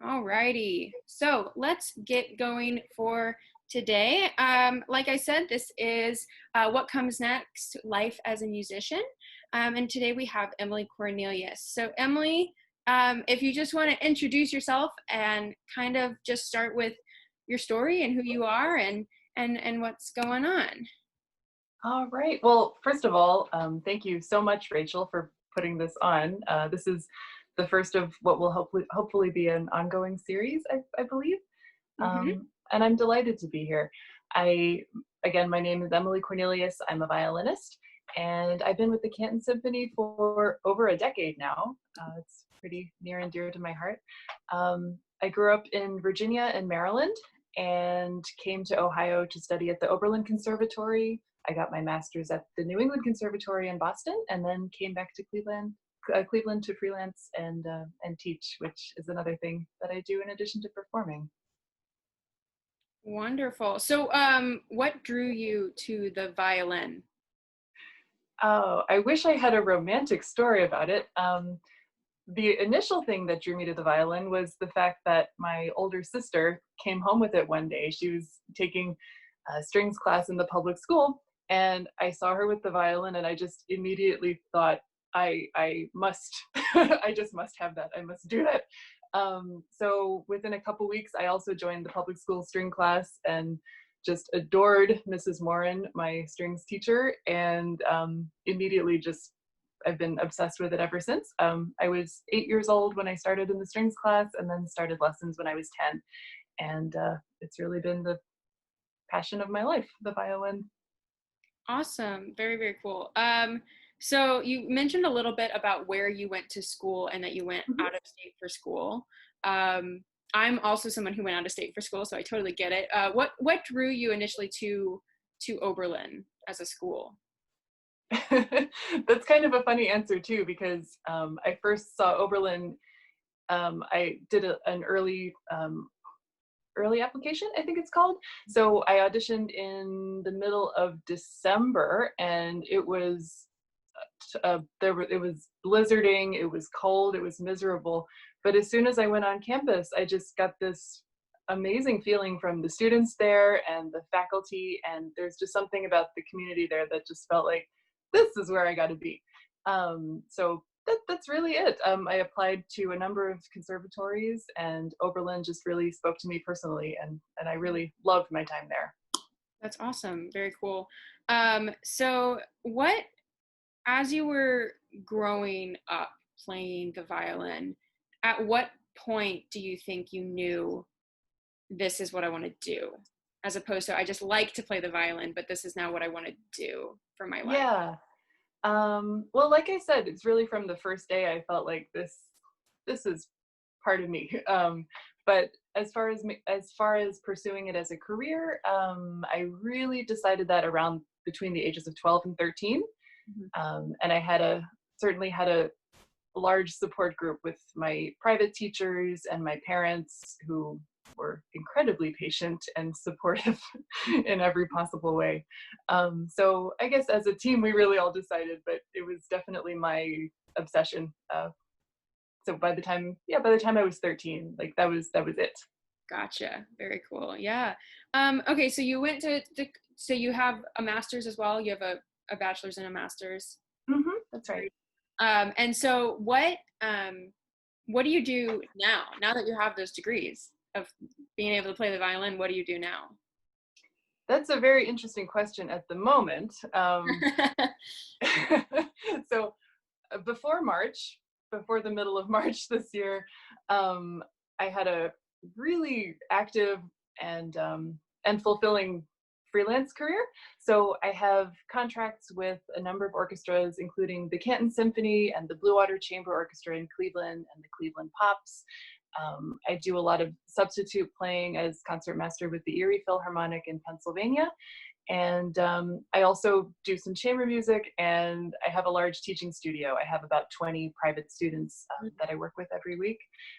Alrighty, so let's get going for today. Like I said, this is What Comes Next, Life as a Musician. And today we have Emily Cornelius. So Emily, if you just want to introduce yourself and kind of just start with your story and who you are and what's going on. All right. Well, first of all, thank you so much, Rachel, for putting this on. This is the first of what will hopefully be an ongoing series, I believe. Mm-hmm. And I'm delighted to be here. Again, my name is Emily Cornelius. I'm a violinist, and I've been with the Canton Symphony for over a decade now. It's pretty near and dear to my heart. I grew up in Virginia and Maryland and came to Ohio to study at the Oberlin Conservatory. I got my master's at the New England Conservatory in Boston, and then came back to Cleveland to freelance and teach, which is another thing that I do in addition to performing. Wonderful. So what drew you to the violin? Oh, I wish I had a romantic story about it. The initial thing that drew me to the violin was the fact that my older sister came home with it one day. She was taking a strings class in the public school, and I saw her with the violin, and I just immediately thought, I must, I just must have that. I must do that. So within a couple weeks, I also joined the public school string class and just adored Mrs. Morin, my strings teacher, and immediately just I've been obsessed with it ever since. I was 8 years old when I started in the strings class, and then started lessons when I was 10. And it's really been the passion of my life, the violin. Awesome. Very, very cool. So you mentioned a little bit about where you went to school and that you went Mhm. out of state for school. I'm also someone who went out of state for school, so I totally get it. What drew you initially to Oberlin as a school? That's kind of a funny answer too, because I first saw Oberlin. I did an early application, I think it's called. So I auditioned in the middle of December, and it was it was blizzarding, it was cold, it was miserable. But as soon as I went on campus, I just got this amazing feeling from the students there and the faculty, and there's just something about the community there that just felt like this is where I got to be. So that's really it. I applied to a number of conservatories, and Oberlin just really spoke to me personally, and I really loved my time there. That's awesome. Very cool. So as you were growing up playing the violin, at what point do you think you knew this is what I want to do, as opposed to I just like to play the violin, but this is now what I want to do for my life? Yeah. Well, like I said, it's really from the first day I felt like this is part of me. But as far as pursuing it as a career, I really decided that around between the ages of 12 and 13. Mhm. And I certainly had a large support group with my private teachers and my parents, who were incredibly patient and supportive in every possible way. So I guess as a team, we really all decided, but it was definitely my obsession. So by the time I was 13, like that was it. Gotcha. Very cool. Yeah. Okay, so you went so you have a master's as well. You have a bachelor's and a master's. That's right. And so what do you do now? Now that you have those degrees of being able to play the violin, what do you do now? That's a very interesting question at the moment. So before March, before the middle of March this year, I had a really active and fulfilling freelance career. So I have contracts with a number of orchestras, including the Canton Symphony and the Blue Water Chamber Orchestra in Cleveland and the Cleveland Pops. I do a lot of substitute playing as concertmaster with the Erie Philharmonic in Pennsylvania. And I also do some chamber music, and I have a large teaching studio. I have about 20 private students that I work with every week.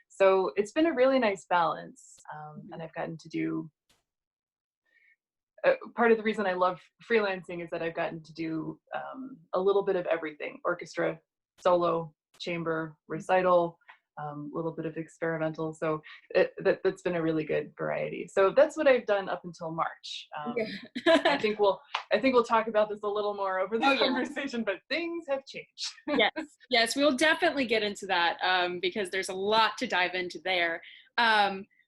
So it's been a really nice balance. And I've gotten to do, part of the reason I love freelancing is that I've gotten to do a little bit of everything: orchestra, solo, chamber, recital, little bit of experimental. So that's been a really good variety. So that's what I've done up until March. I Yeah. think we'll talk about this a little more over the Oh, yeah. conversation, but things have changed. Yes, yes, we'll definitely get into that because there's a lot to dive into there.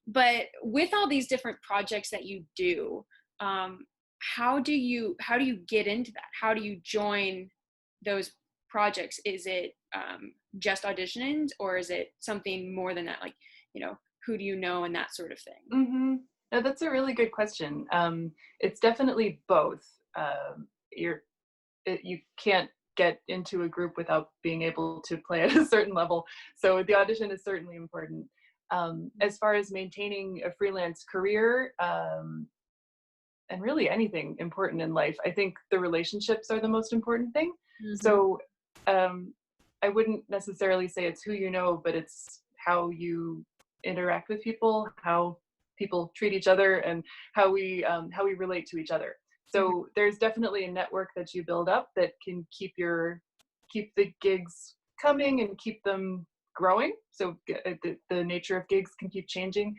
But with all these different projects that you do, how do you get into that? How do you join those projects? Is it just auditions, or is it something more than that? Like, who do you know and that sort of thing? Mm-hmm. No, that's a really good question. It's definitely both. You're you can't get into a group without being able to play at a certain level. So the audition is certainly important. As far as maintaining a freelance career, and really anything important in life, I think the relationships are the most important thing. Mm-hmm. So I wouldn't necessarily say it's who you know, but it's how you interact with people, how people treat each other, and how we relate to each other. So there's definitely a network that you build up that can keep the gigs coming and keep them growing. So the nature of gigs can keep changing,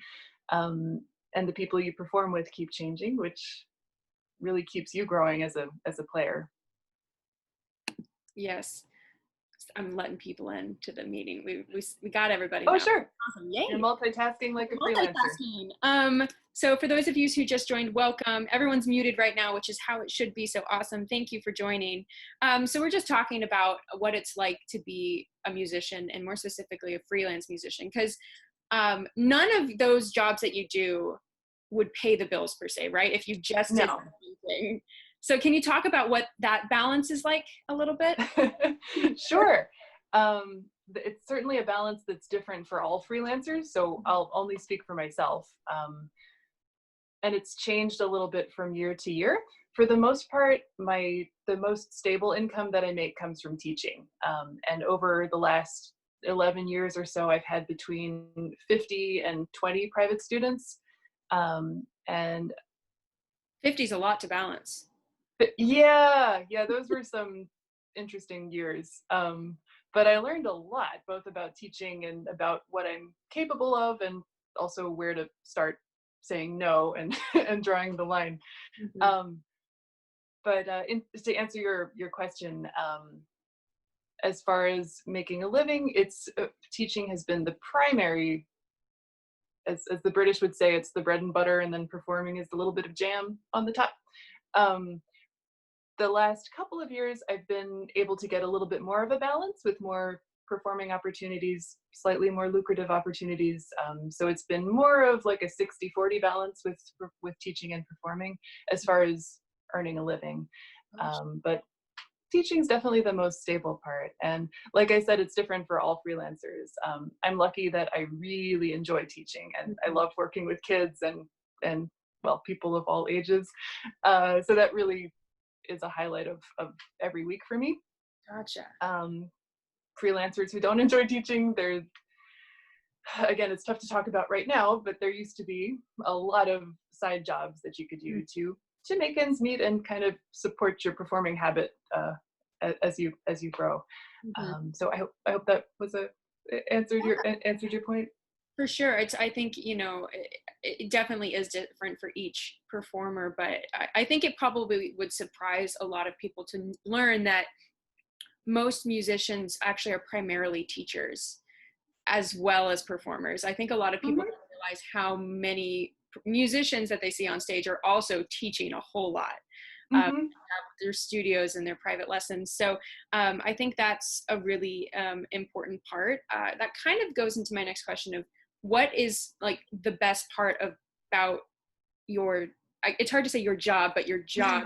and the people you perform with keep changing, which really keeps you growing as a player. Yes, I'm letting people into the meeting. We got everybody Oh, now. sure. Awesome! Yay! You're multitasking like a freelancer. Multitasking. So for those of you who just joined, welcome. Everyone's muted right now, which is how it should be. So awesome. Thank you for joining. So we're just talking about what it's like to be a musician, and more specifically a freelance musician, because none of those jobs that you do would pay the bills per se, right? If you just did No. something. So can you talk about what that balance is like a little bit? Sure. It's certainly a balance that's different for all freelancers. So I'll only speak for myself. And it's changed a little bit from year to year. For the most part, the most stable income that I make comes from teaching. And over the last 11 years or so, I've had between 50 and 20 private students. And 50 is a lot to balance. yeah, those were some interesting years. But I learned a lot, both about teaching and about what I'm capable of, and also where to start saying no and and drawing the line. Mm-hmm. Um, but to answer your question, as far as making a living, it's teaching has been the primary. As the British would say, it's the bread and butter, and then performing is the little bit of jam on the top. Um, the last couple of years, I've been able to get a little bit more of a balance with more performing opportunities, slightly more lucrative opportunities. So it's been more of like a 60-40 balance with teaching and performing as far as earning a living. But teaching is definitely the most stable part. And like I said, it's different for all freelancers. I'm lucky that I really enjoy teaching, and I love working with kids and well, people of all ages. So that really is a highlight of every week for me. Gotcha. Freelancers who don't enjoy teaching, again, it's tough to talk about right now, but there used to be a lot of side jobs that you could do to make ends meet and kind of support your performing habit as you grow. Mm-hmm. So I hope that was answered your point. For sure. I think, it definitely is different for each performer, but I think it probably would surprise a lot of people to learn that most musicians actually are primarily teachers as well as performers. I think a lot of people Mm-hmm. don't realize how many musicians that they see on stage are also teaching a whole lot. Mm-hmm. Their studios and their private lessons. So I think that's a really important part. That kind of goes into my next question of what is like the best part about it's hard to say your job, but your job,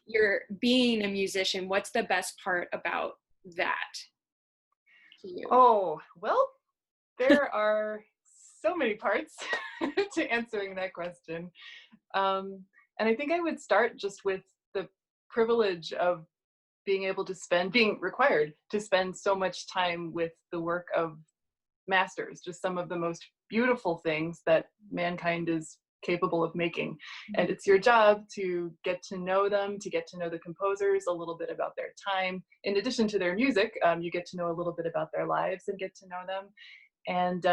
you're being a musician. What's the best part about that to you? Oh, well, there are so many parts to answering that question. And I think I would start just with the privilege of being required to spend so much time with the work of masters, just some of the most beautiful things that mankind is capable of making. And Mhm. it's your job to get to know them, to get to know the composers, a little bit about their time. In addition to their music, you get to know a little bit about their lives and get to know them. And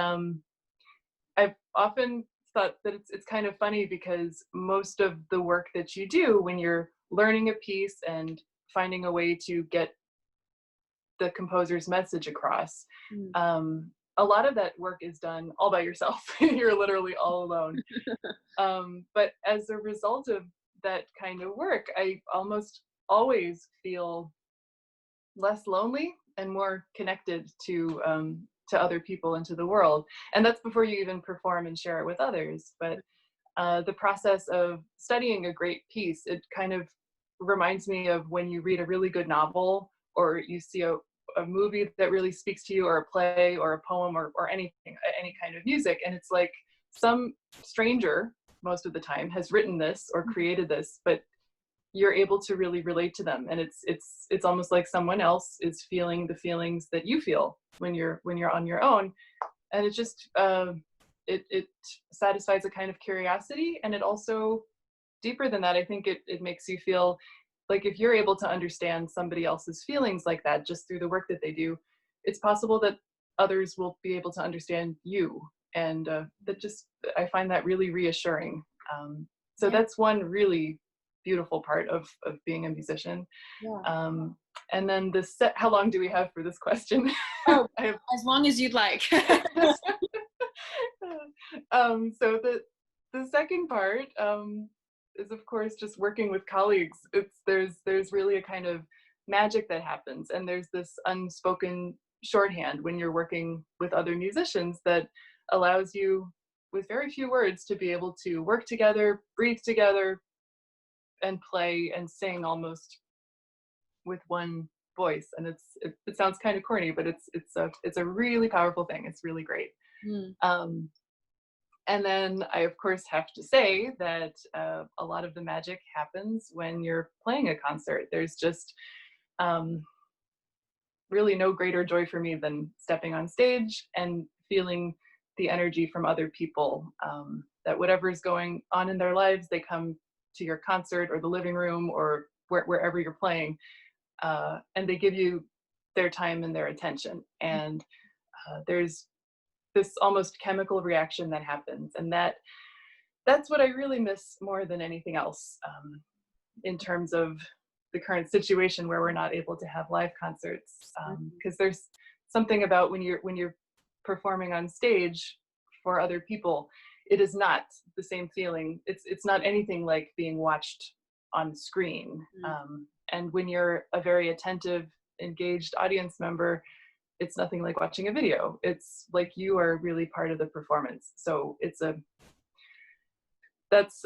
I've often thought that it's kind of funny because most of the work that you do when you're learning a piece and finding a way to get the composer's message across, Mm. a lot of that work is done all by yourself. You're literally all alone. But as a result of that kind of work, I almost always feel less lonely and more connected to other people and to the world. And that's before you even perform and share it with others. But the process of studying a great piece, it kind of reminds me of when you read a really good novel or you see a movie that really speaks to you, or a play or a poem, or anything, any kind of music. And it's like some stranger, most of the time, has written this or created this, but you're able to really relate to them, and it's almost like someone else is feeling the feelings that you feel when you're on your own. And it just it satisfies a kind of curiosity, and it also, deeper than that, I think it makes you feel like if you're able to understand somebody else's feelings like that just through the work that they do, it's possible that others will be able to understand you. And that just, I find that really reassuring. So Yeah, that's one really beautiful part of being a musician. yeah. Um, and then the set, how long do we have for this question? Oh, I have, as long as you'd like. so the second part is of course just working with colleagues. There's really a kind of magic that happens, and there's this unspoken shorthand when you're working with other musicians that allows you, with very few words, to be able to work together, breathe together, and play and sing almost with one voice. And it sounds kind of corny, but it's a really powerful thing. It's really great. Mm. Um, and then I, of course, have to say that a lot of the magic happens when you're playing a concert. There's just um, really no greater joy for me than stepping on stage and feeling the energy from other people. That whatever's going on in their lives, they come to your concert or the living room or wherever you're playing, and they give you their time and their attention. And there's this almost chemical reaction that happens, and that's what I really miss more than anything else, in terms of the current situation where we're not able to have live concerts, because there's something about when you're performing on stage for other people, it is not the same feeling. It's not anything like being watched on screen. Mm. And when you're a very attentive, engaged audience member, it's nothing like watching a video. It's like you are really part of the performance. So that's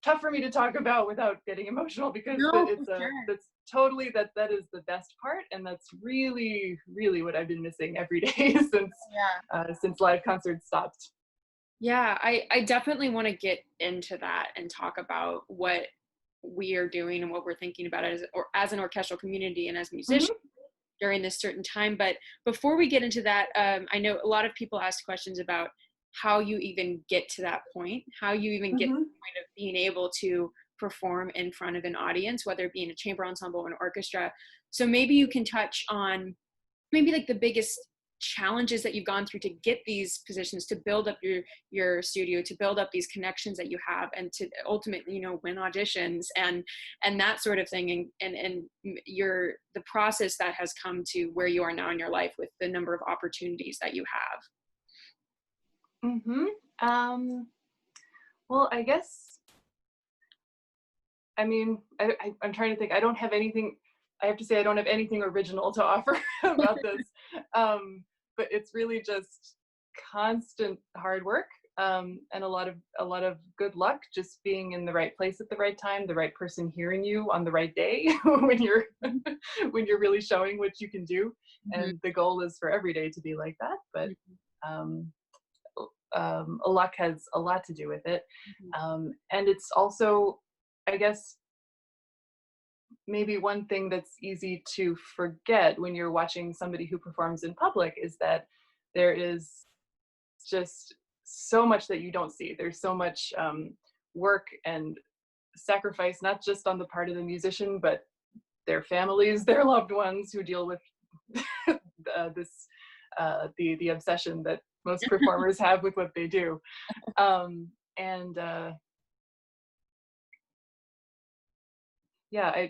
tough for me to talk about without getting emotional, because No, for sure. that's totally, that is the best part, and that's really really what I've been missing every day Yeah. since live concerts stopped. Yeah, I definitely want to get into that and talk about what we are doing and what we're thinking about as an orchestral community and as musicians Hmm. during this certain time. But before we get into that, I know a lot of people ask questions about how you even get to that point, how you even get to Hmm. the point of being able to perform in front of an audience, whether it be in a chamber ensemble or an orchestra. So maybe you can touch on maybe like the biggest challenges that you've gone through to get these positions, to build up your studio, to build up these connections that you have, and to ultimately, win auditions and that sort of thing, and your the process that has come to where you are now in your life with the number of opportunities that you have. Hmm. Well, I guess, I mean, I'm trying to think. I don't have anything. I have to say, I don't have anything original to offer about this. But it's really just constant hard work, and a lot of good luck, just being in the right place at the right time, the right person hearing you on the right day when you're when you're really showing what you can do. Mhm. And the goal is for every day to be like that. But um, luck has a lot to do with it. Mhm. And it's also, I guess, maybe one thing that's easy to forget when you're watching somebody who performs in public is that there is just so much that you don't see. There's so much work and sacrifice, not just on the part of the musician, but their families, their loved ones who deal with the obsession that most performers have with what they do. And yeah,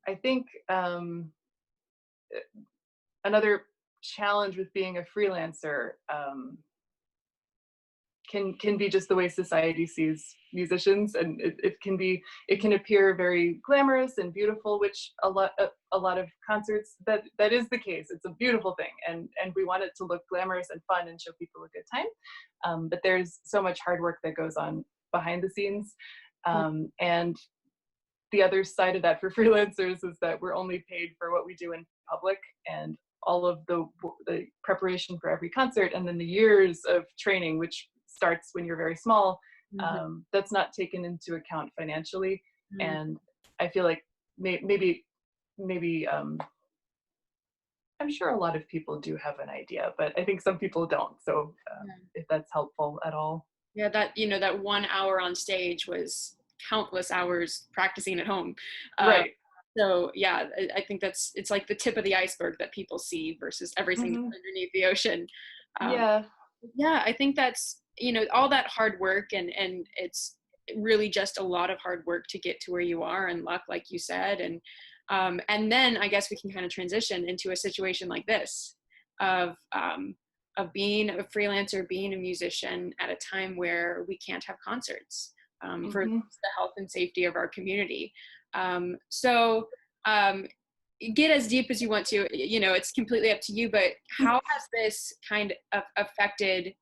I think another challenge with being a freelancer can be just the way society sees musicians, and it can appear very glamorous and beautiful, which a lot of concerts that is the case. It's a beautiful thing, and we want it to look glamorous and fun and show people a good time. But there's so much hard work that goes on behind the scenes, and the other side of that for freelancers is that we're only paid for what we do in public, and all of the preparation for every concert, and then the years of training, which starts when you're very small, that's not taken into account financially. And I feel like maybe I'm sure a lot of people do have an idea, but I think some people don't. So if that's helppful at all. Yeah, that, that 1 hour on stage was countless hours practicing at home. Right. So yeah, I think it's like the tip of the iceberg that people see versus everything underneath the ocean. Yeah. Yeah, I think that's, all that hard work, and it's really just a lot of hard work to get to where you are, and luck, like you said. And then I guess we can kind of transition into a situation like this of being a freelancer, being a musician at a time where we can't have concerts for the health and safety of our community. So get as deep as you want to, it's completely up to you, but how has this kind of affected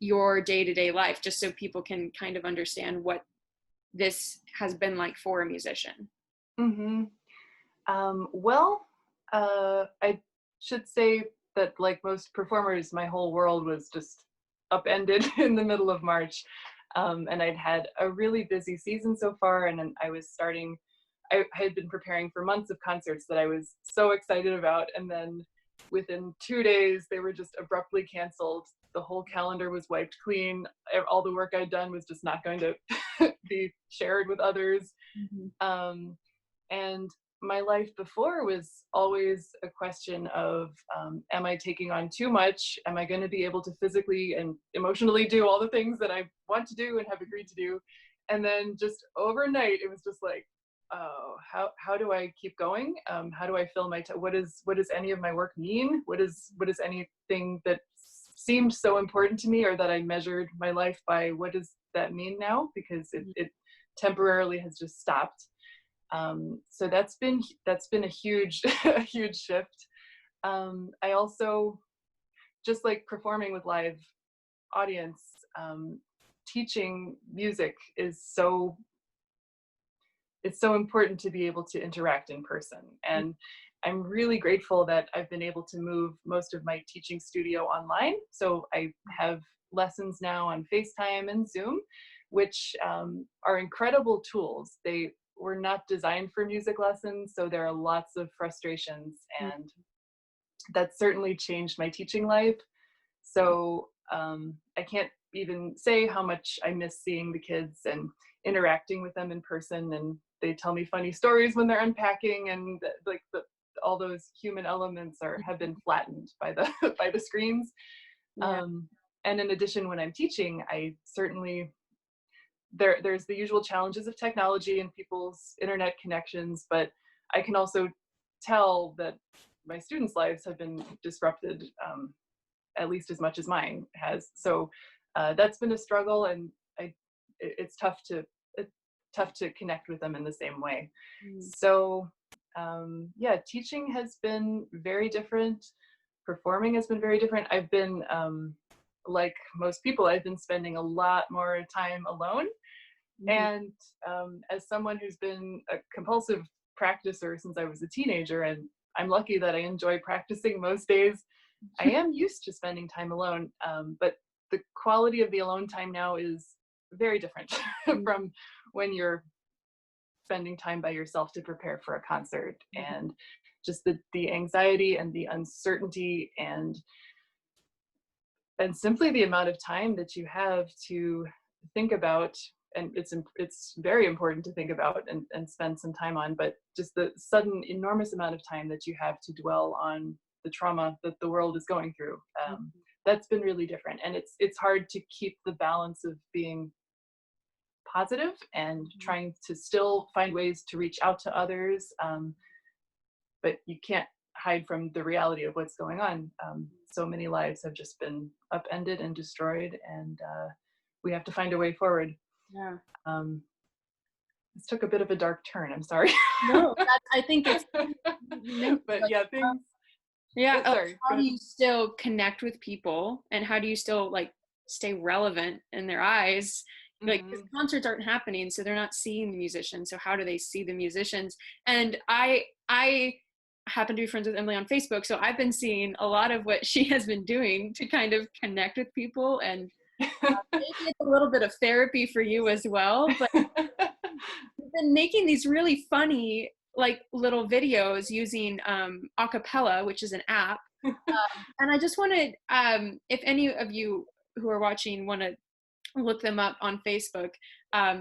your day-to-day life, just so people can kind of understand what this has been like for a musician? Well, I should say that, like most performers, my whole world was just upended in the middle of March. And I'd had a really busy season so far, and then I had been preparing for months of concerts that I was so excited about, and then within 2 days, they were just abruptly canceled. The whole calendar was wiped clean. All the work I'd done was just not going to be shared with others. And my life before was always a question of, am I taking on too much? Am I going to be able to physically and emotionally do all the things that I want to do and have agreed to do? And then just overnight, it was just like, oh, how do I keep going? How do I fill my time? What does any of my work mean? What is anything that seemed so important to me, or that I measured my life by, what does that mean now? Because it temporarily has just stopped. So that's been a huge a huge shift. I also, just like performing with live audience, teaching music is it's so important to be able to interact in person. And I'm really grateful that I've been able to move most of my teaching studio online. So I have lessons now on FaceTime and Zoom, which are incredible tools. They were not designed for music lessons, so there are lots of frustrations, and that certainly changed my teaching life. So I can't even say how much I miss seeing the kids and interacting with them in person, and they tell me funny stories when they're unpacking, and like all those human elements have been flattened by the by the screens. And in addition, when I'm teaching, I certainly, there's the usual challenges of technology and people's internet connections, but I can also tell that my students' lives have been disrupted at least as much as mine has. So that's been a struggle, and it's tough to connect with them in the same way. So yeah, teaching has been very different. Performing has been very different. I've been, like most people, I've been spending a lot more time alone. And as someone who's been a compulsive practicer since I was a teenager, and I'm lucky that I enjoy practicing most days, I am used to spending time alone. But the quality of the alone time now is very different from when you're spending time by yourself to prepare for a concert. And just the anxiety and the uncertainty and and simply the amount of time that you have to think about, and it's very important to think about and spend some time on, but just the sudden enormous amount of time that you have to dwell on the trauma that the world is going through, that's been really different. And it's hard to keep the balance of being positive and trying to still find ways to reach out to others, but you can't hide from the reality of what's going on. So many lives have just been upended and destroyed, and we have to find a way forward. Yeah. This took a bit of a dark turn. I'm sorry. No, I think it's. But yeah, things. Yeah. Sorry. How do you still connect with people, and how do you still like stay relevant in their eyes? Like, 'cause concerts aren't happening, so they're not seeing the musicians. So how do they see the musicians? And I happen to be friends with Emily on Facebook, so I've been seeing a lot of what she has been doing to kind of connect with people, and maybe it's a little bit of therapy for you as well. But you've been making these really funny like little videos using acapella, which is an app. And I just wanted, if any of you who are watching want to look them up on Facebook,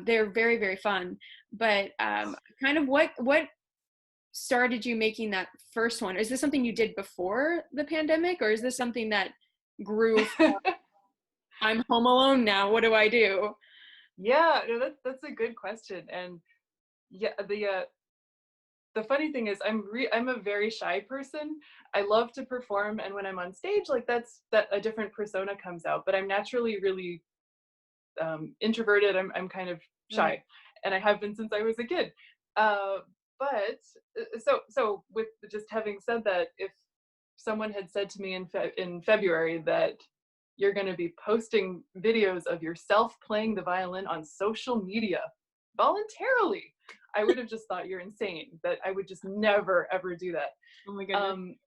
they're very, very fun. But kind of what started you making that first one? Is this something you did before the pandemic, or is this something that grew from, I'm home alone now, what do I do? Yeah, no, that's a good question. And yeah, the funny thing is I'm a very shy person. I love to perform, and when I'm on stage, like that a different persona comes out, but I'm naturally really introverted. I'm kind of shy, and I have been since I was a kid. But so with just having said that, if someone had said to me in February that you're going to be posting videos of yourself playing the violin on social media voluntarily, I would have just thought you're insane, that I would just never ever do that. Oh my goodness.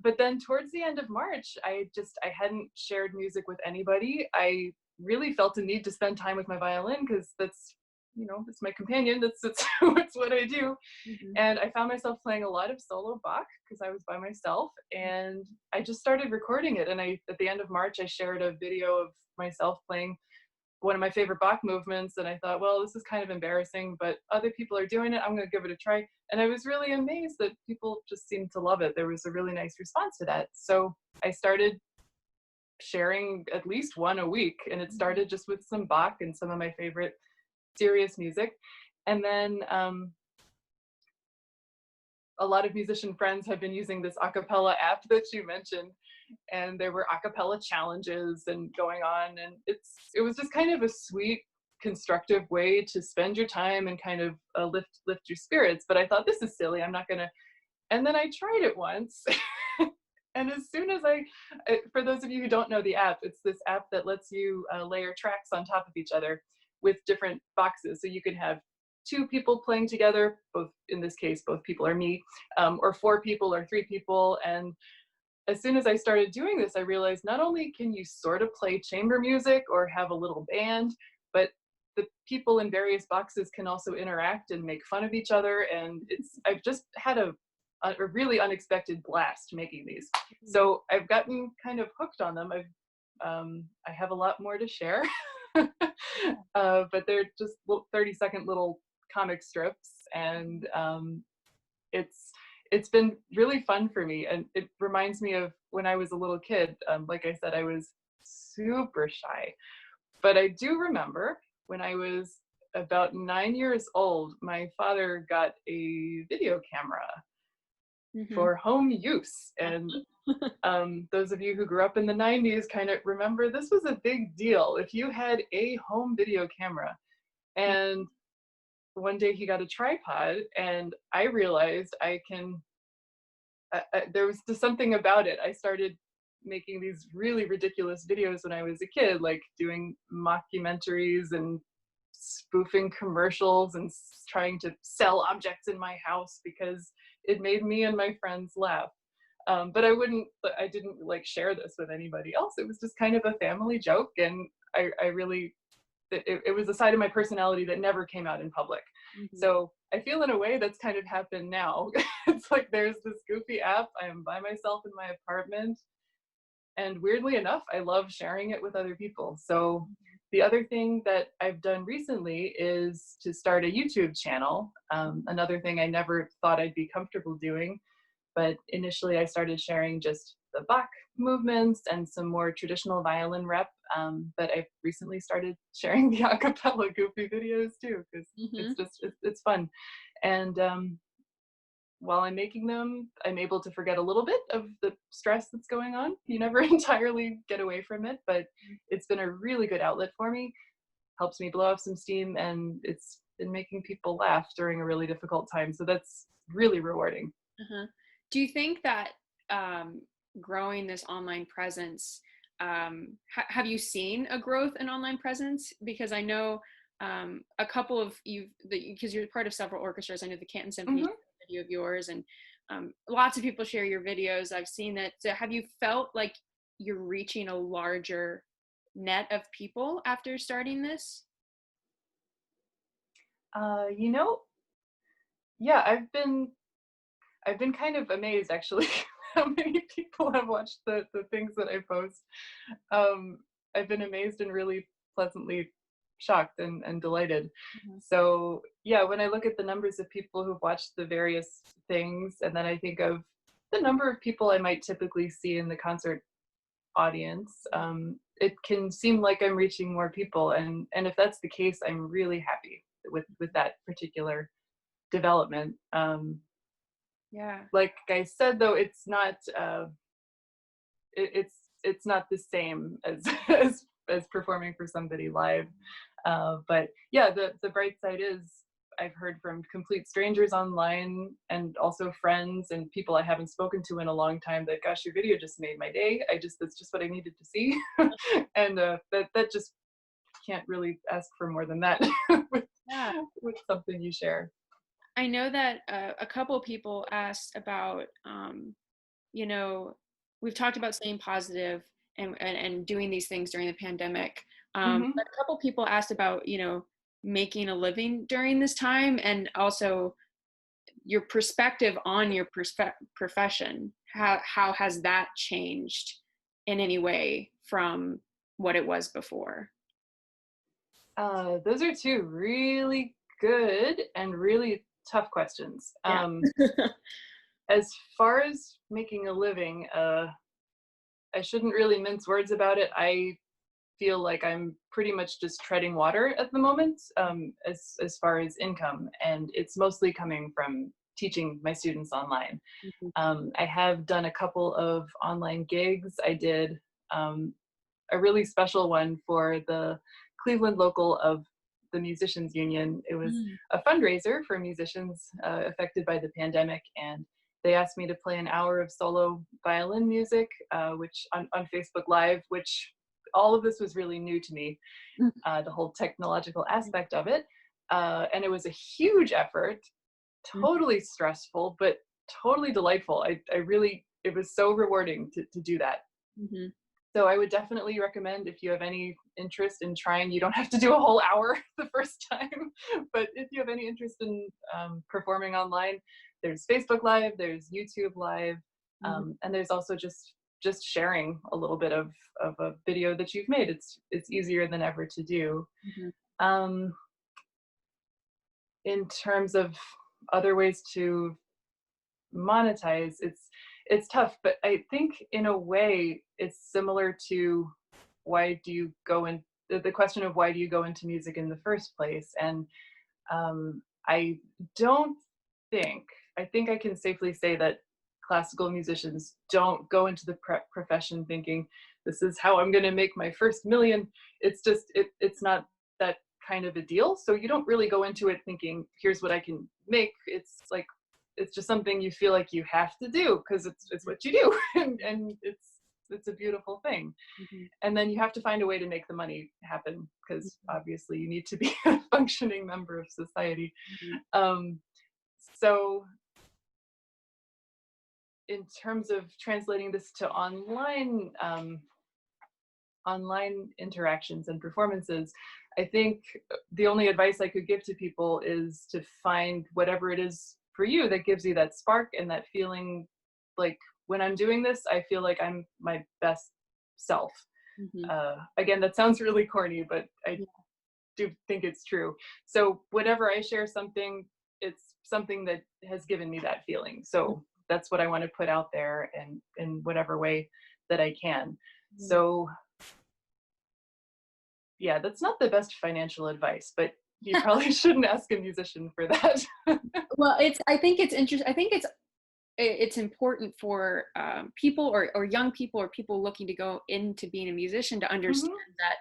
But then towards the end of March, I hadn't shared music with anybody. I really felt a need to spend time with my violin, because that's, it's my companion. That's it's what I do. And I found myself playing a lot of solo Bach because I was by myself, and I just started recording it. And at the end of March, I shared a video of myself playing one of my favorite Bach movements, and I thought, well, this is kind of embarrassing, but other people are doing it, I'm going to give it a try. And I was really amazed that people just seemed to love it. There was a really nice response to that. So I started sharing at least one a week, and it started just with some Bach and some of my favorite serious music. And then a lot of musician friends have been using this a cappella app that you mentioned, and there were a cappella challenges and going on, and it was just kind of a sweet, constructive way to spend your time and kind of lift your spirits. But I thought, this is silly, I'm not gonna. And then I tried it once. And as soon as for those of you who don't know the app, it's this app that lets you layer tracks on top of each other with different boxes. So you can have two people playing together, both, in this case, both people are me, or four people or three people. And as soon as I started doing this, I realized not only can you sort of play chamber music or have a little band, but the people in various boxes can also interact and make fun of each other. And I've just had a really unexpected blast making these. So I've gotten kind of hooked on them. I have a lot more to share, but they're just 30-second little comic strips, and it's been really fun for me. And it reminds me of when I was a little kid. Like I said, I was super shy, but I do remember when I was about 9 years old, my father got a video camera for home use. And those of you who grew up in the 90s kind of remember this was a big deal if you had a home video camera. And one day he got a tripod, and I realized there was just something about it. I started making these really ridiculous videos when I was a kid, like doing mockumentaries and spoofing commercials and trying to sell objects in my house because it made me and my friends laugh. But I didn't like share this with anybody else. It was just kind of a family joke. And I really, it was a side of my personality that never came out in public. So I feel in a way that's kind of happened now. It's like there's this goofy app. I am by myself in my apartment, And weirdly enough, I love sharing it with other people. So the other thing that I've done recently is to start a YouTube channel. Another thing I never thought I'd be comfortable doing, but initially I started sharing just the Bach movements and some more traditional violin rep. But I've recently started sharing the a cappella goofy videos too, because Mm-hmm. it's fun. And while I'm making them, I'm able to forget a little bit of the stress that's going on. You never entirely get away from it, but it's been a really good outlet for me. Helps me blow off some steam, and it's been making people laugh during a really difficult time. So that's really rewarding. Uh-huh. Do you think that um, growing this online presence, have you seen a growth in online presence? Because I know a couple of you, because you're part of several orchestras. I know the Canton Symphony Hmm. video of yours, and lots of people share your videos. I've seen that. So have you felt like you're reaching a larger net of people after starting this? You know, yeah, I've been kind of amazed actually how many people have watched the things that I post. Um, I've been amazed and really pleasantly shocked and delighted. Mhm. So yeah, when I look at the numbers of people who've watched the various things, and then I think of the number of people I might typically see in the concert audience, it can seem like I'm reaching more people, and if that's the case, I'm really happy with that particular development. Yeah. Like I said, though, it's not it's not the same as as performing for somebody live. But yeah, the bright side is I've heard from complete strangers online and also friends and people I haven't spoken to in a long time that, gosh, your video just made my day. That's just what I needed to see. And that just can't really ask for more than that with, Yeah. with something you share. I know that a couple people asked about, you know, we've talked about staying positive and doing these things during the pandemic. Hmm. But a couple people asked about, making a living during this time and also your perspective on your profession. How has that changed in any way from what it was before? Those are two really good and really tough questions. Yeah. As far as making a living, I shouldn't really mince words about it. I feel like I'm pretty much just treading water at the moment, as far as income, and it's mostly coming from teaching my students online. Mhm. I have done a couple of online gigs. I did a really special one for the Cleveland local of the Musicians Union. It was Mm. a fundraiser for musicians affected by the pandemic, and they asked me to play an hour of solo violin music, which on Facebook Live, which all of this was really new to me, the whole technological aspect of it. And it was a huge effort, totally stressful, but totally delightful. I really, it was so rewarding to do that. Mhm. So I would definitely recommend, if you have any interest in trying, you don't have to do a whole hour the first time, but if you have any interest in performing online, there's Facebook Live, there's YouTube Live, Mhm. and there's also just sharing a little bit of a video that you've made. It's easier than ever to do. Mhm. Um, in terms of other ways to monetize, it's tough, but I think in a way it's similar to why do you go in the question of why do you go into music in the first place. And I don't think I think I can safely say that classical musicians don't go into the profession thinking this is how I'm going to make my first million. It's just it's not that kind of a deal, so you don't really go into it thinking here's what I can make. It's like it's just something you feel like you have to do because it's what you do. And it's a beautiful thing. Mhm. And then you have to find a way to make the money happen because obviously you need to be a functioning member of society. Mhm. um, so in terms of translating this to online interactions and performances, I think the only advice I could give to people is to find whatever it is for you that gives you that spark and that feeling. Like when I'm doing this, I feel like I'm my best self. Hmm. Again, that sounds really corny, but I Yeah. do think it's true. So whenever I share something, it's something that has given me that feeling. So that's what I want to put out there, and in whatever way that I can. Mhm. So yeah, that's not the best financial advice, but you probably shouldn't ask a musician for that. Well, I think it's interesting. I think it's important for people or young people or people looking to go into being a musician to understand Hmm. that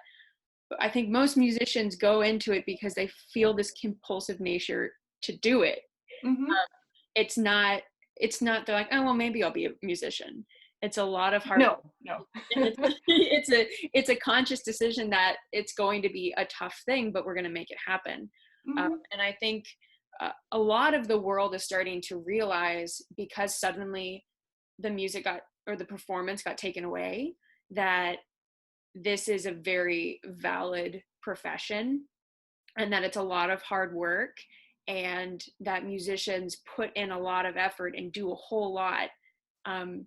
I think most musicians go into it because they feel this compulsive nature to do it. Hmm. It's not, they're like, oh well, maybe I'll be a musician. It's a lot of hard No, work. no. And it's a conscious decision that it's going to be a tough thing, but we're going to make it happen. Hmm. And I think a lot of the world is starting to realize, because suddenly the music got, or the performance got taken away, that this is a very valid profession, and that it's a lot of hard work, and that musicians put in a lot of effort and do a whole lot um,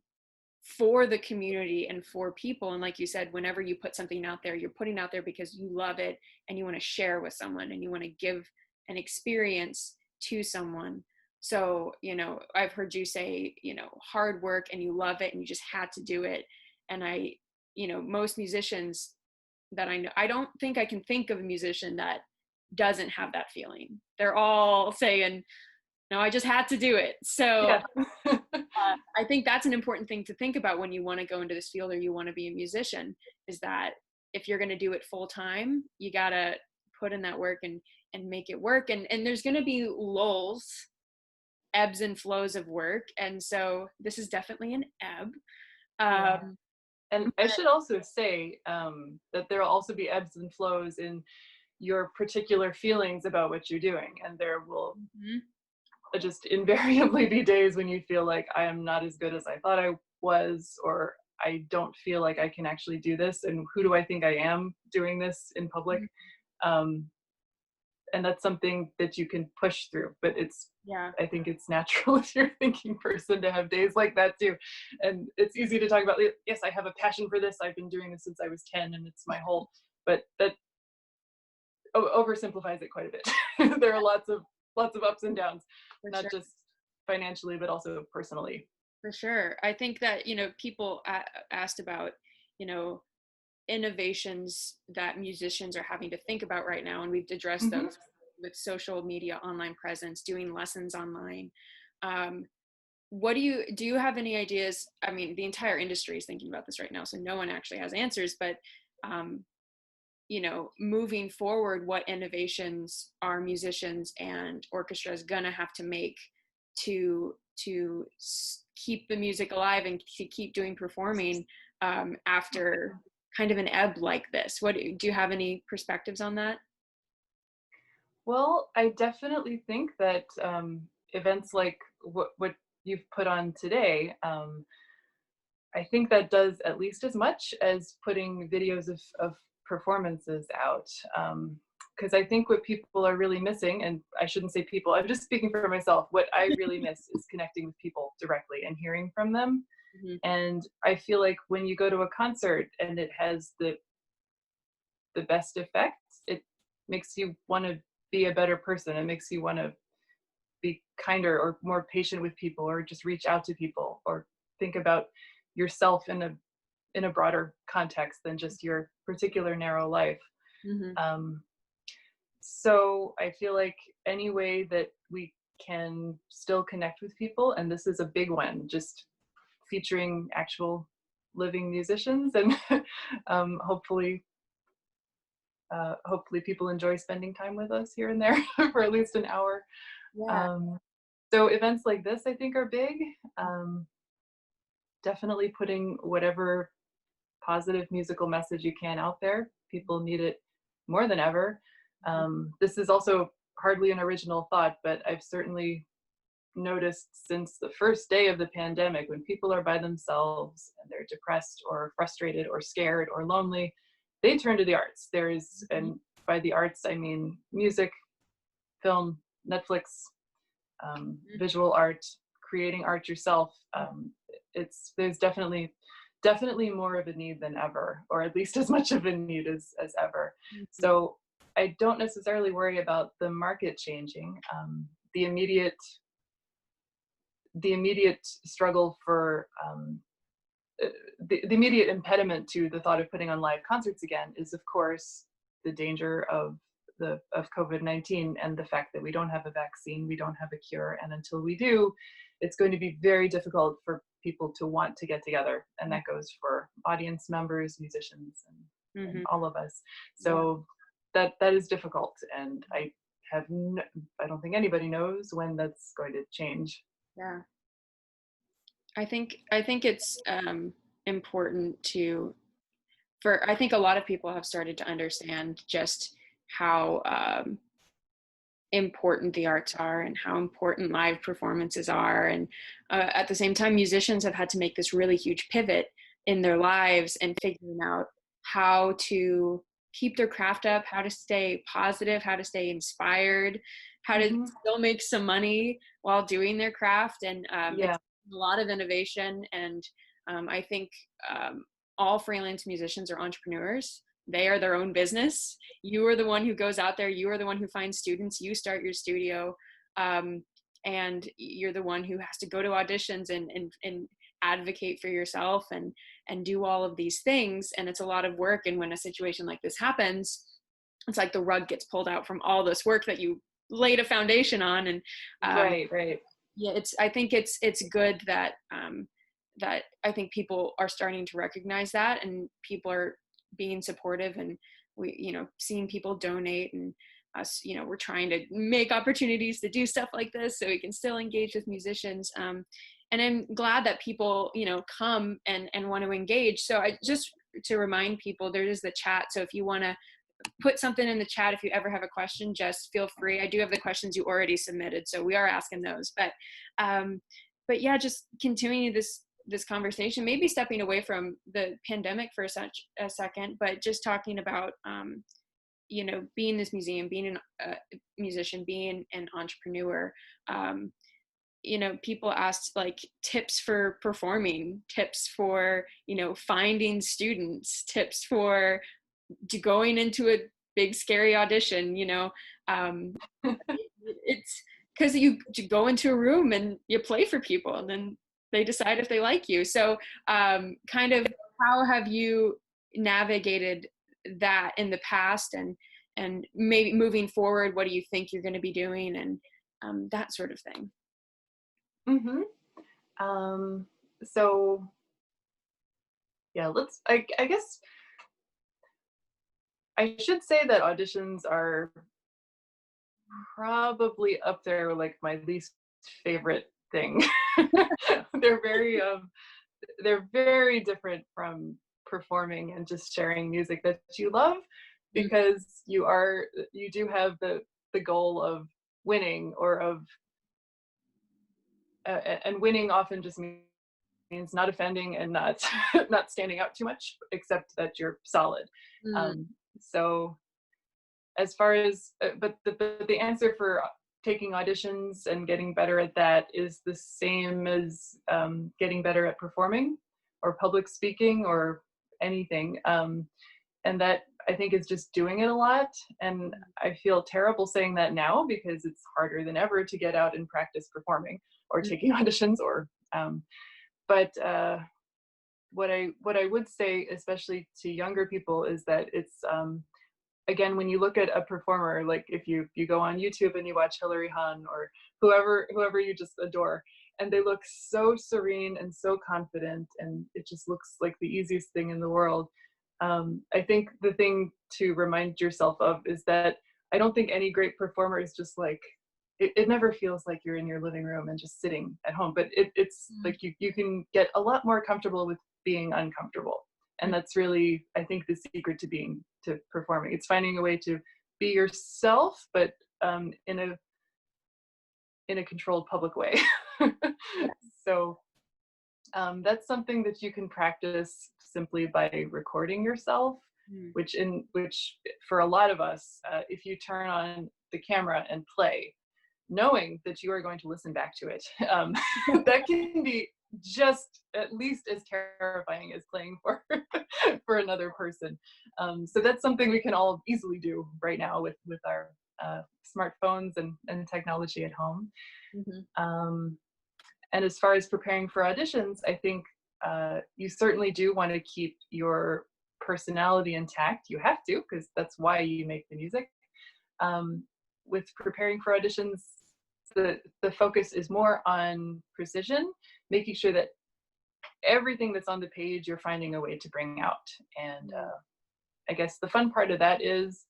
for the community and for people. And like you said, whenever you put something out there, you're putting out there because you love it and you want to share with someone and you want to give an experience to someone. So, I've heard you say, hard work, and you love it and you just had to do it. And most musicians that I know, I don't think I can think of a musician that doesn't have that feeling. They're all saying, no, I just had to do it. So Yeah. I think that's an important thing to think about when you want to go into this field or you want to be a musician, is that if you're going to do it full time, you got to put in that work and make it work. And there's going to be lulls, ebbs and flows of work. And so this is definitely an ebb. Yeah. Um, And I should also say that there will also be ebbs and flows in your particular feelings about what you're doing. And there will mhm, just invariably be days when you feel like I am not as good as I thought I was, or I don't feel like I can actually do this. And who do I think I am doing this in public? mhm. Um, and that's something that you can push through, but Yeah, I think it's natural if you're a thinking person to have days like that too. And it's easy to talk about, yes, I have a passion for this, I've been doing this since I was 10 and it's my whole, but that oversimplifies it quite a bit. There are lots of ups and downs, for not sure. just financially but also personally. For sure. I think that, people asked about, you know, innovations that musicians are having to think about right now. And we've addressed Hmm. those with social media, online presence, doing lessons online. Um, what do you have any ideas? I mean, the entire industry is thinking about this right now, so no one actually has answers, but, um, moving forward, what innovations are musicians and orchestras gonna have to make to keep the music alive and to keep doing performing after kind of an ebb like this? What do you have any perspectives on that? Well, I definitely think that events like what you've put on today, I think that does at least as much as putting videos of performances out. Because I think what people are really missing, and I shouldn't say people, I'm just speaking for myself, what I really miss is connecting with people directly and hearing from them. Hmm. And I feel like when you go to a concert and it has the best effects, it makes you want to be a better person. It makes you want to be kinder or more patient with people, or just reach out to people, or think about yourself in a broader context than just your particular narrow life. Hmm. Um, so I feel like any way that we can still connect with people, and this is a big one, just featuring actual living musicians, and hopefully hopefully people enjoy spending time with us here and there for at least an hour. Yeah. Um, so events like this, I think, are big. Definitely putting whatever positive musical message you can out there. People need it more than ever. This is also hardly an original thought, but I've certainly noticed since the first day of the pandemic, when people are by themselves and they're depressed or frustrated or scared or lonely, they turn to the arts. And by the arts, I mean music, film, Netflix, visual art, creating art yourself. There's definitely definitely more of a need than ever, or at least as much of a need as ever. So I don't necessarily worry about the market changing. The immediate the immediate struggle for the immediate impediment to the thought of putting on live concerts again is, of course, the danger of COVID-19 and the fact that we don't have a vaccine, we don't have a cure, and until we do, it's going to be very difficult for people to want to get together, and that goes for audience members, musicians, and all of us. So that is difficult, and I don't think anybody knows when that's going to change. Yeah. I think it's important I think a lot of people have started to understand just how important the arts are and how important live performances are. And at the same time, musicians have had to make this really huge pivot in their lives and figuring out how to keep their craft up, how to stay positive, how to stay inspired, how to still make some money while doing their craft. And it's a lot of innovation. And I think all freelance musicians are entrepreneurs. They are their own business. You are the one who goes out there. You are the one who finds students. You start your studio, and you're the one who has to go to auditions and advocate for yourself and do all of these things. And it's a lot of work. And when a situation like this happens, it's like the rug gets pulled out from all this work that you laid a foundation on. And right. Yeah, I think it's good that that I think people are starting to recognize that, and people are being supportive, and we, seeing people donate, and us, we're trying to make opportunities to do stuff like this so we can still engage with musicians. And I'm glad that people, come and want to engage. So I just to remind people, there is the chat. So if you want to put something in the chat, if you ever have a question, just feel free. I do have the questions you already submitted, so we are asking those. But yeah, just continuing this conversation, maybe stepping away from the pandemic for a second, but just talking about, being this museum, being a musician, being an entrepreneur. People asked like tips for performing, tips for, finding students, tips for going into a big scary audition. It's because you go into a room and you play for people, and then they decide if they like you. So kind of how have you navigated that in the past, and maybe moving forward, what do you think you're going to be doing, and that sort of thing? So yeah, I guess I should say that auditions are probably up there like my least favorite thing. they're very different from performing and just sharing music that you love, because you do have the goal of winning, or of and winning often just means not offending and not not standing out too much, except that you're solid. So as far as but the answer for taking auditions and getting better at that is the same as getting better at performing or public speaking or anything, and that I think is just doing it a lot. And I feel terrible saying that now, because it's harder than ever to get out and practice performing or taking auditions, or but what I would say, especially to younger people, is that it's again, when you look at a performer, like if you go on YouTube and you watch Hilary Hahn or whoever you just adore, and they look so serene and so confident, and it just looks like the easiest thing in the world. I think the thing to remind yourself of is that I don't think any great performer is just like, it never feels like you're in your living room and just sitting at home, but it's like you can get a lot more comfortable with being uncomfortable. And that's really, I think, the secret to performing. It's finding a way to be yourself, but in a controlled public way. So that's something that you can practice simply by recording yourself, which for a lot of us, if you turn on the camera and play, knowing that you are going to listen back to it, that can be just at least as terrifying as playing for for another person. So that's something we can all easily do right now with our smartphones and technology at home. Mm-hmm. Um, and as far as preparing for auditions, I think you certainly do want to keep your personality intact. You have to, because that's why you make the music. Um, with preparing for auditions, the focus is more on precision, making sure that everything that's on the page you're finding a way to bring out. And I guess the fun part of that is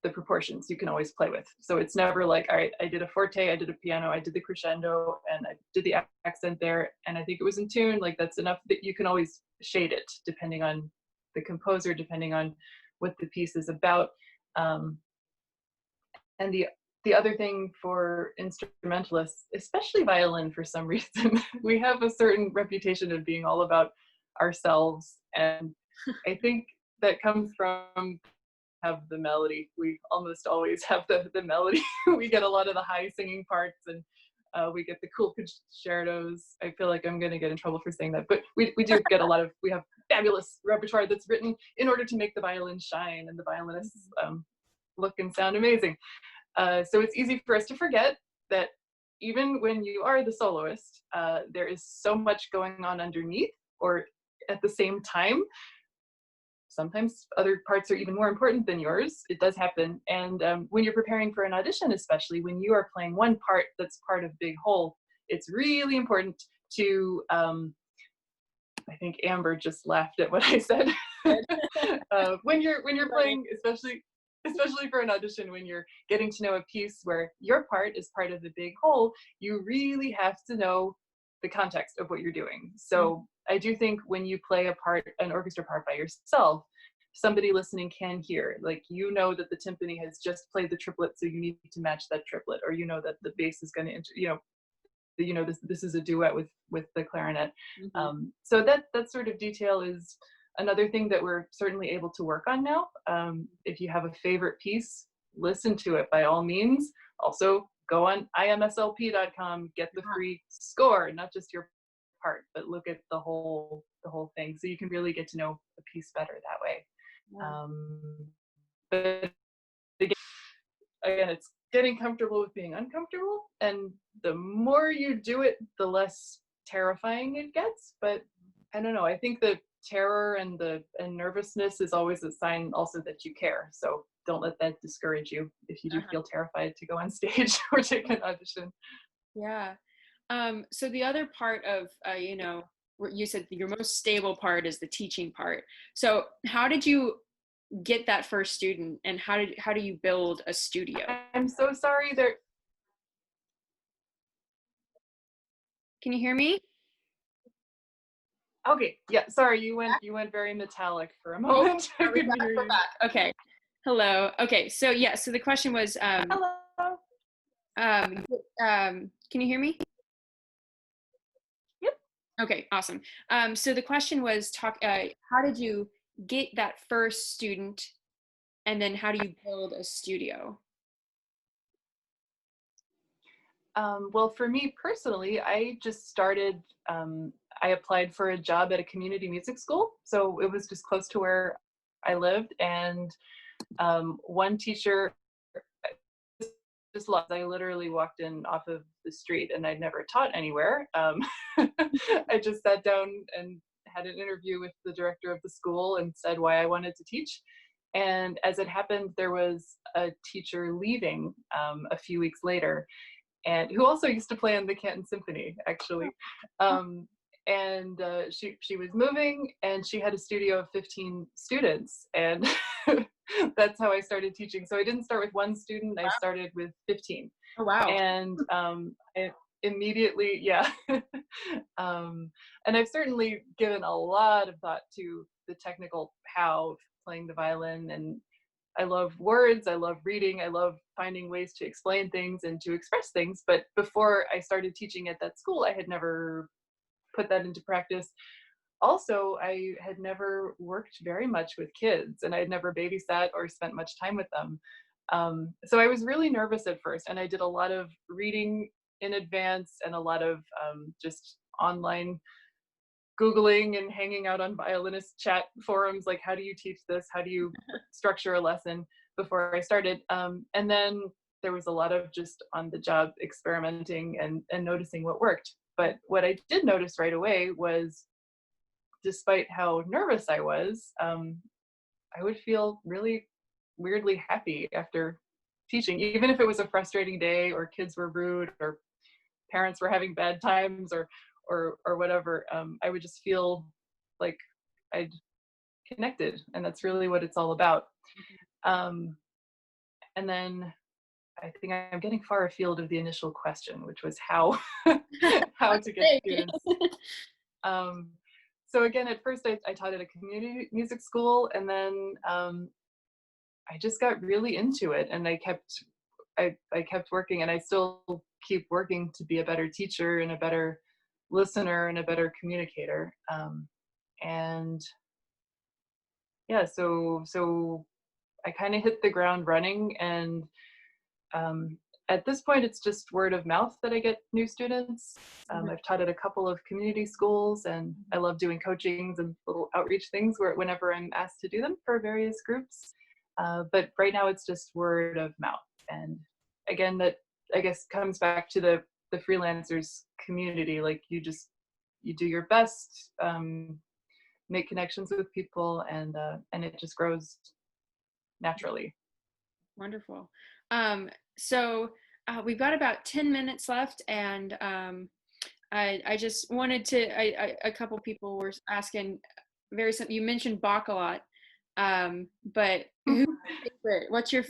the proportions you can always play with. So it's never like, all right, I did a forte, I did a piano, I did the crescendo, and I did the accent there, and I think it was in tune. Like that's enough that you can always shade it depending on the composer, depending on what the piece is about. Um, and the other thing for instrumentalists, especially violin, for some reason, we have a certain reputation of being all about ourselves, and I think that comes from have the melody. We almost always have the melody. We get a lot of the high singing parts, and we get the cool concertos. I feel like I'm going to get in trouble for saying that, but we do get a lot of, we have fabulous repertoire that's written in order to make the violin shine and the violinists look and sound amazing. So it's easy for us to forget that even when you are the soloist, there is so much going on underneath or at the same time. Sometimes other parts are even more important than yours. It does happen. And when you're preparing for an audition, especially when you are playing one part that's part of big whole, it's really important to, I think Amber just laughed at what I said. When you're playing, especially for an audition, when you're getting to know a piece where your part is part of the big whole, you really have to know the context of what you're doing. So I do think when you play a part, an orchestra part by yourself, somebody listening can hear, like, you know that the timpani has just played the triplet, so you need to match that triplet, or you know that the bass is going to, this is a duet with the clarinet. So that sort of detail is another thing that we're certainly able to work on now. If you have a favorite piece, listen to it by all means. Also, go on imslp.com, get the free score, not just your part, but look at the whole thing, so you can really get to know a piece better that way. But again, it's getting comfortable with being uncomfortable, and the more you do it, the less terrifying it gets. But I don't know, I think the terror and nervousness is always a sign also that you care, so don't let that discourage you if you do feel terrified to go on stage or take an audition. Yeah. So the other part of, you said your most stable part is the teaching part. So how did you get that first student, and how do you build a studio? I'm so sorry there. Can you hear me? Okay, yeah, sorry, you went very metallic for a moment. I couldn't hear you. Okay. Hello. Okay, so yeah, so the question was Hello. can you hear me? Yep. Okay, awesome. So the question was how did you get that first student, and then how do you build a studio? Well, for me personally, I just started, I applied for a job at a community music school. So it was just close to where I lived. And one teacher just loved, I literally walked in off of the street, and I'd never taught anywhere. I just sat down and had an interview with the director of the school and said why I wanted to teach. And as it happened, there was a teacher leaving a few weeks later, and who also used to play in the Canton Symphony, actually. And she was moving, and she had a studio of 15 students, and that's how I started teaching. So I didn't start with one student, I started with 15. Oh, wow. And it immediately, yeah. And I've certainly given a lot of thought to the technical how of playing the violin, and I love words, I love reading, I love finding ways to explain things and to express things. But before I started teaching at that school, I had never put that into practice. Also, I had never worked very much with kids, and I had never babysat or spent much time with them. So I was really nervous at first, and I did a lot of reading in advance and a lot of just online Googling and hanging out on violinist chat forums, like, how do you teach this? How do you structure a lesson before I started? And then there was a lot of just on the job experimenting and noticing what worked. But what I did notice right away was, despite how nervous I was, I would feel really weirdly happy after teaching, even if it was a frustrating day or kids were rude or parents were having bad times or whatever. I would just feel like I'd connected, and that's really what it's all about. Um, and then I think I'm getting far afield of the initial question, which was how how to get students. Um, so again, at first I taught at a community music school, and then I just got really into it, and I kept working, and I still keep working to be a better teacher and a better listener and a better communicator. And yeah, so I kind of hit the ground running, and at this point, it's just word of mouth that I get new students. I've taught at a couple of community schools, and I love doing coachings and little outreach things whenever I'm asked to do them for various groups. But right now, it's just word of mouth. And again, that I guess comes back to the freelancers community. Like, you do your best, make connections with people, and it just grows naturally. Wonderful. So we've got about 10 minutes left, and I just wanted to, a couple people were asking very simple. You mentioned Bach a lot, but who's your favorite? What's your,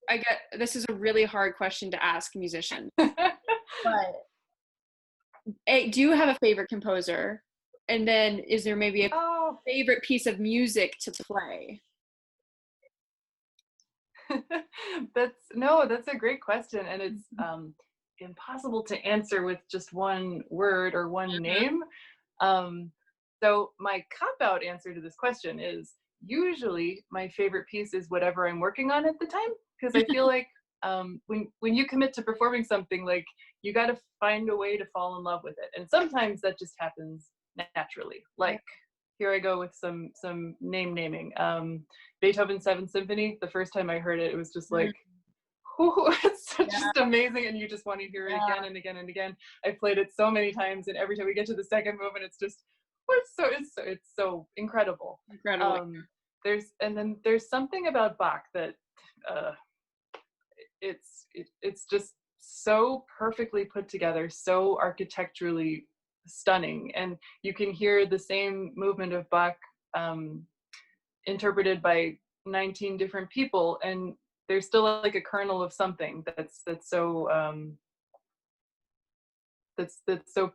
I get, this is a really hard question to ask musicians, but do you have a favorite composer? And then is there maybe a Oh, favorite piece of music to play? that's a great question, and it's impossible to answer with just one word or one name. Um, so my cop-out answer to this question is, usually my favorite piece is whatever I'm working on at the time, because I feel like when you commit to performing something, like, you got to find a way to fall in love with it, and sometimes that just happens naturally. Like, here I go with some naming. Beethoven's Seventh Symphony. The first time I heard it, it was just like, ooh, it's just amazing, and you just want to hear it again and again and again. I played it so many times, and every time we get to the second movement, it's just, oh, it's so incredible. Incredible. There's something about Bach that it's just so perfectly put together, so architecturally stunning, and you can hear the same movement of Bach interpreted by 19 different people, and there's still like a kernel of something that's so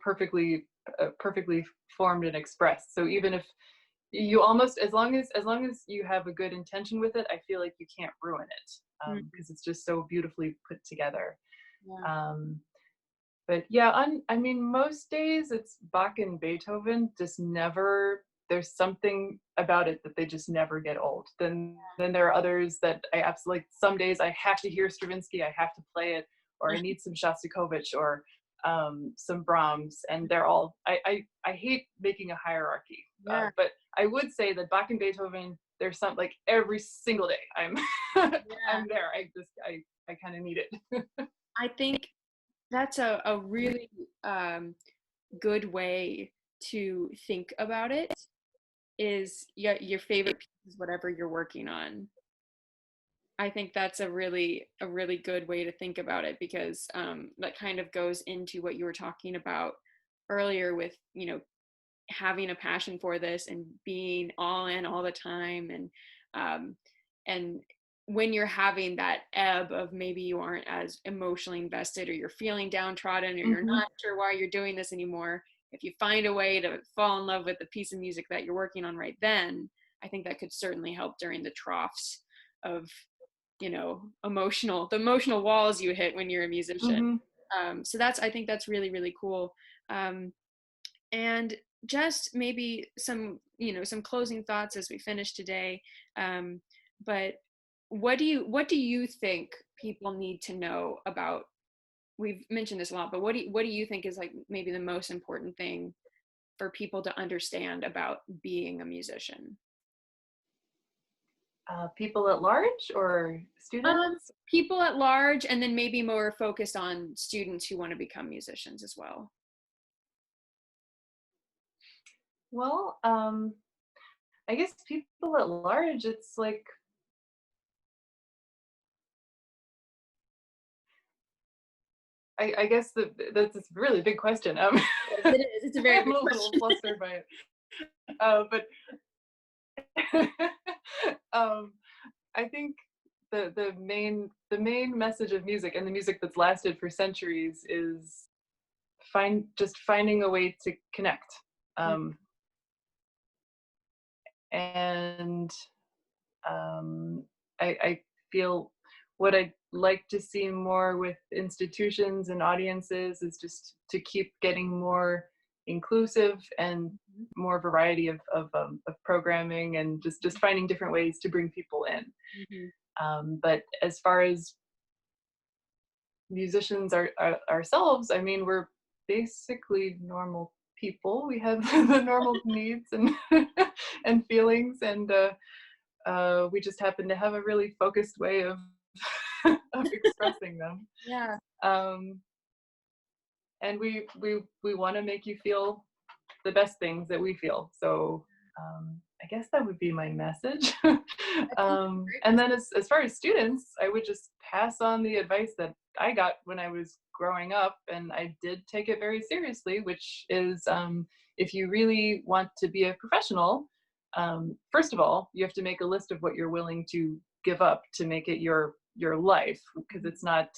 perfectly formed and expressed. So even if you almost, as long as you have a good intention with it, I feel like you can't ruin it, because it's just so beautifully put together. But yeah, I mean, most days it's Bach and Beethoven. Just never, there's something about it that they just never get old. Then there are others that I absolutely, some days I have to hear Stravinsky, I have to play it, or I need some Shostakovich or some Brahms, and they're all, I hate making a hierarchy, but I would say that Bach and Beethoven, there's some, like, every single day I'm I'm there. I kind of need it. I think that's a really good way to think about it, is your favorite piece is whatever you're working on. I think that's a really good way to think about it, because that kind of goes into what you were talking about earlier with, having a passion for this and being all in all the time, and when you're having that ebb of maybe you aren't as emotionally invested, or you're feeling downtrodden, or you're not sure why you're doing this anymore, if you find a way to fall in love with the piece of music that you're working on right then, I think that could certainly help during the troughs of, the emotional walls you hit when you're a musician. So I think that's really, really cool. And just maybe some closing thoughts as we finish today. But what do you think people need to know about, we've mentioned this a lot, but what do you think is, like, maybe the most important thing for people to understand about being a musician? People at large or students? People at large, and then maybe more focused on students who want to become musicians as well. Well, I guess people at large, it's like, I guess that's a really big question. It is. It's a very I'm big a little question. flustered by it. But um, I think the main message of music, and the music that's lasted for centuries, is finding a way to connect. Um, and um, I feel what I'd like to see more with institutions and audiences is just to keep getting more inclusive and more variety of programming, and just finding different ways to bring people in. Mhm. But as far as musicians ourselves, I mean, we're basically normal people. We have the normal needs and and feelings, and we just happen to have a really focused way of of expressing them. Yeah. Um, and we want to make you feel the best things that we feel. So I guess that would be my message. I think that's a great And message. then as far as students, I would just pass on the advice that I got when I was growing up, and I did take it very seriously, which is if you really want to be a professional, first of all, you have to make a list of what you're willing to give up to make it your life, because it's not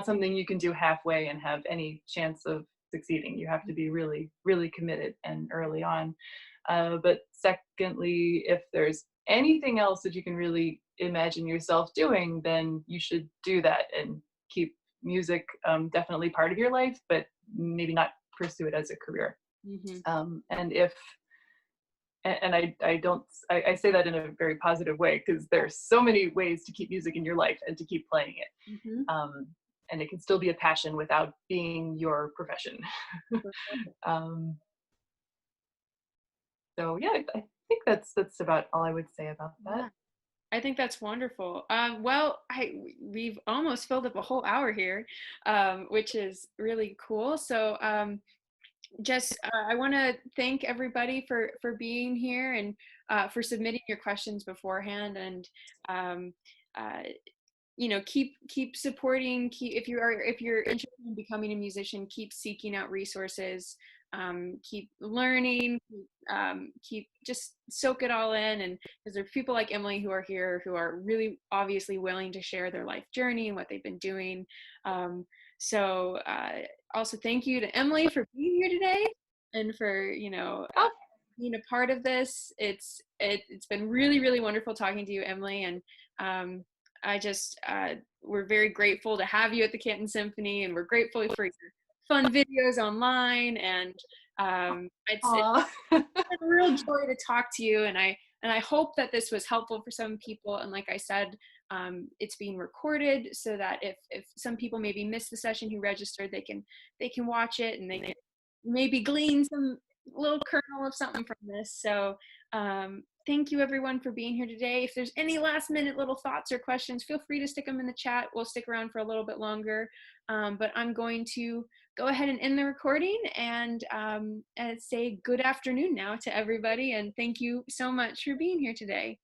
something you can do halfway and have any chance of succeeding. You have to be really, really committed and early on. But secondly, if there's anything else that you can really imagine yourself doing, then you should do that and keep music definitely part of your life, but maybe not pursue it as a career. Mhm. And if and I don't I say that in a very positive way, because there's so many ways to keep music in your life and to keep playing it. Mhm. Um, and it can still be a passion without being your profession. For sure. um, so yeah, I think that's about all I would say about that. Yeah. I think that's wonderful. Well, we've almost filled up a whole hour here, which is really cool. So, just I want to thank everybody for being here and for submitting your questions beforehand, and um, uh, keep supporting. If you're interested in becoming a musician, keep seeking out resources. Keep learning. Keep just soak it all in, and because there are people like Emily who are here who are really obviously willing to share their life journey and what they've been doing. Um, so also thank you to Emily for being here today and for Oh, being a part of this. It's been really, really wonderful talking to you, Emily, and um, I just we're very grateful to have you at the Canton Symphony, and we're grateful for your fun videos online, and it's aw. been a real joy to talk to you, and I hope that this was helpful for some people. And like I said, it's being recorded so that if some people maybe missed the session who registered, they can watch it, and they can maybe glean some little kernel of something from this. So thank you everyone for being here today. If there's any last minute little thoughts or questions, feel free to stick them in the chat. We'll stick around for a little bit longer, but I'm going to go ahead and end the recording and say good afternoon now to everybody, and thank you so much for being here today.